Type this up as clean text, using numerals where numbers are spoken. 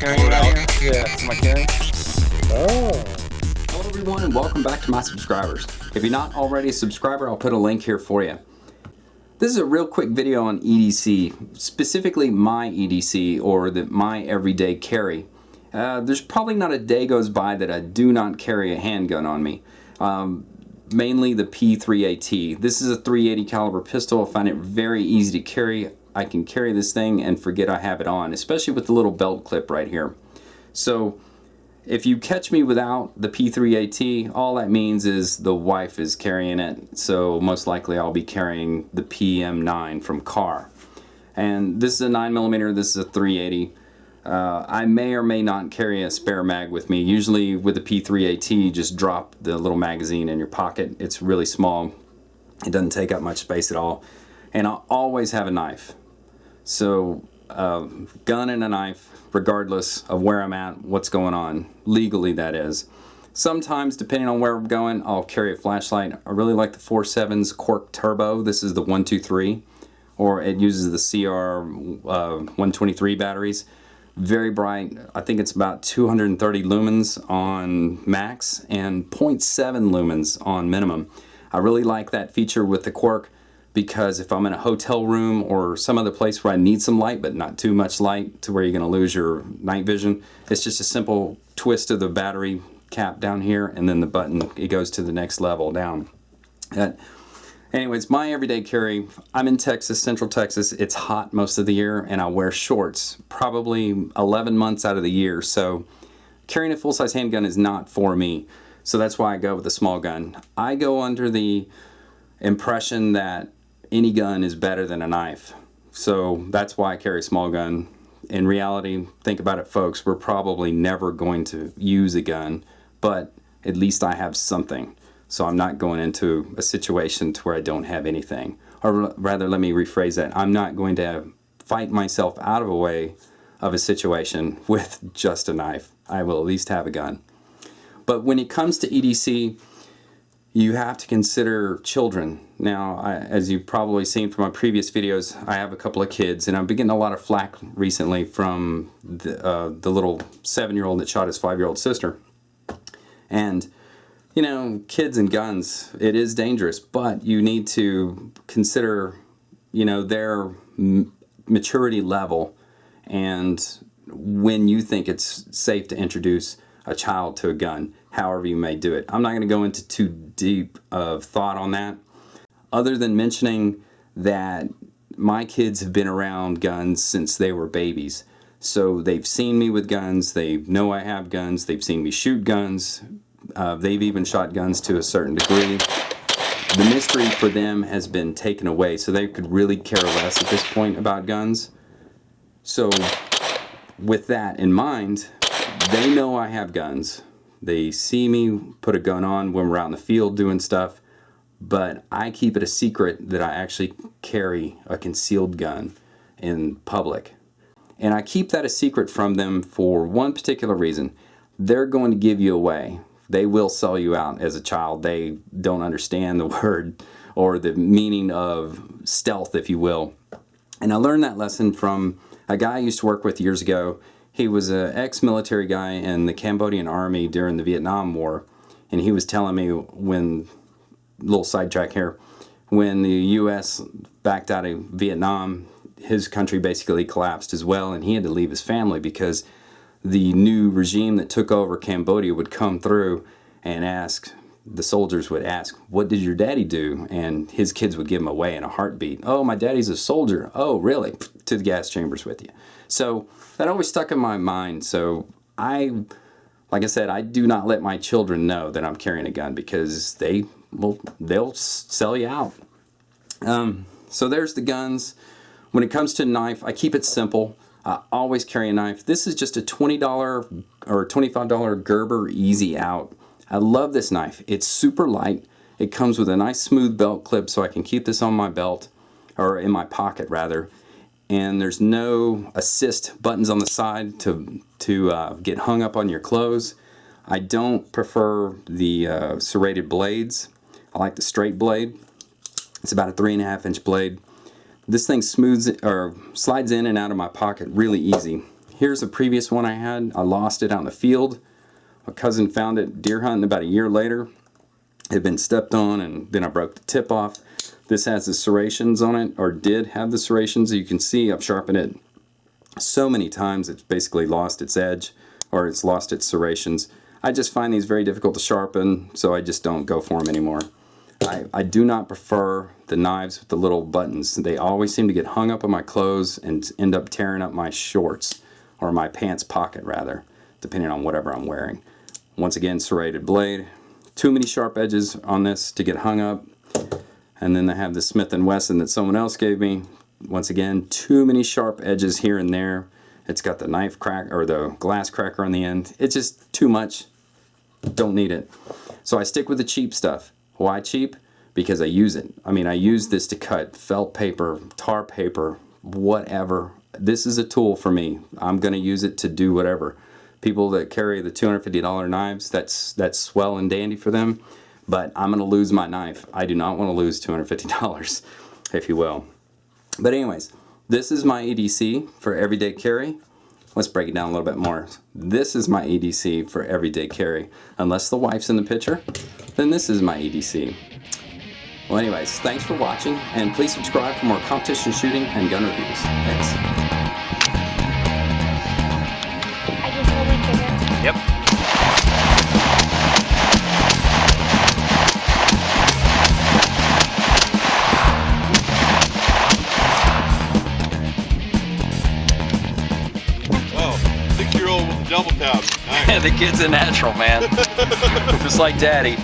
carrying out here? Yeah. Am I carrying? Oh. Hello everyone and welcome back to my subscribers. If you're not already a subscriber, I'll put a link here for you. This is a real quick video on EDC, specifically my EDC, or my everyday carry. There's probably not a day goes by that I do not carry a handgun on me. Mainly the P3AT. This is a .380 caliber pistol. I find it very easy to carry. I can carry this thing and forget I have it on, especially with the little belt clip right here. So if you catch me without the P3AT, all that means is the wife is carrying it, so most likely I'll be carrying the PM9 from CAR. And this is a 9mm, this is a .380. I may or may not carry a spare mag with me. Usually with the P3AT, you just drop the little magazine in your pocket. It's really small. It doesn't take up much space at all. And I'll always have a knife. So gun and a knife, regardless of where I'm at, what's going on, legally that is. Sometimes, depending on where I'm going, I'll carry a flashlight. I really like the 4.7's Cork Turbo. This is the 123, or it uses the CR 123 batteries. Very bright. I think it's about 230 lumens on max and 0.7 lumens on minimum. I really like that feature with the Cork, because if I'm in a hotel room or some other place where I need some light but not too much light to where you're going to lose your night vision, it's just a simple twist of the battery cap down here, and then the button, it goes to the next level down. Anyways, my everyday carry, I'm in Texas, Central Texas. It's hot most of the year, and I wear shorts probably 11 months out of the year, so carrying a full-size handgun is not for me. So that's why I go with a small gun. I go under the impression that any gun is better than a knife. So that's why I carry a small gun. In reality, think about it folks, we're probably never going to use a gun, but at least I have something. So I'm not going into a situation to where I don't have anything. Or rather, let me rephrase that. I'm not going to fight myself out of a way of a situation with just a knife. I will at least have a gun. But when it comes to EDC, you have to consider children. Now, as you've probably seen from my previous videos, I have a couple of kids, and I've been getting a lot of flack recently from the little 7-year-old that shot his 5-year-old sister. And, you know, kids and guns, it is dangerous, but you need to consider, you know, their maturity level and when you think it's safe to introduce a child to a gun, however you may do it. I'm not going to go into too deep of thought on that, other than mentioning that my kids have been around guns since they were babies. So they've seen me with guns, they know I have guns, they've seen me shoot guns, they've even shot guns to a certain degree. The mystery for them has been taken away, so they could really care less at this point about guns. So with that in mind, they know I have guns. They see me put a gun on when we're out in the field doing stuff, but I keep it a secret that I actually carry a concealed gun in public. And I keep that a secret from them for one particular reason. They're going to give you away. They will sell you out as a child. They don't understand the word or the meaning of stealth, if you will. And I learned that lesson from a guy I used to work with years ago. He was an ex-military guy in the Cambodian army during the Vietnam War, and he was telling me when, little sidetrack here, when the U.S. backed out of Vietnam, his country basically collapsed as well, and he had to leave his family because the new regime that took over Cambodia would come through and ask, the soldiers would ask, what did your daddy do? And his kids would give him away in a heartbeat. Oh, my daddy's a soldier. Oh, really? To the gas chambers with you. So that always stuck in my mind. So like I said, I do not let my children know that I'm carrying a gun because they'll sell you out. So there's the guns. When it comes to knife, I keep it simple. I always carry a knife. This is just a $20 or $25 Gerber Easy Out. I love this knife. It's super light. It comes with a nice smooth belt clip, so I can keep this on my belt, or in my pocket rather. And there's no assist buttons on the side to get hung up on your clothes. I don't prefer the serrated blades. I like the straight blade. It's about a 3.5-inch blade. This thing smooths or slides in and out of my pocket really easy. Here's a previous one I had. I lost it out in the field. My cousin found it deer hunting about a year later. It had been stepped on, and then I broke the tip off. This has the serrations on it, or did have the serrations. You can see I've sharpened it so many times it's basically lost its edge, or it's lost its serrations. I just find these very difficult to sharpen, so I just don't go for them anymore. I do not prefer the knives with the little buttons. They always seem to get hung up on my clothes and end up tearing up my shorts, or my pants pocket rather, depending on whatever I'm wearing. Once again, serrated blade. Too many sharp edges on this to get hung up. And then I have the Smith & Wesson that someone else gave me. Once again, too many sharp edges here and there. It's got the knife crack, or the glass cracker on the end. It's just too much. Don't need it. So I stick with the cheap stuff. Why cheap? Because I use it. I mean, I use this to cut felt paper, tar paper, whatever. This is a tool for me. I'm going to use it to do whatever. People that carry the $250 knives, that's swell and dandy for them. But I'm going to lose my knife. I do not want to lose $250, if you will. But anyways, this is my EDC for everyday carry. Let's break it down a little bit more. This is my EDC for everyday carry. Unless the wife's in the picture, then this is my EDC. Well anyways, thanks for watching, and please subscribe for more competition shooting and gun reviews. Thanks. I can totally trigger. Yep. Double tap. Nice. The kid's a natural, man. Just like daddy.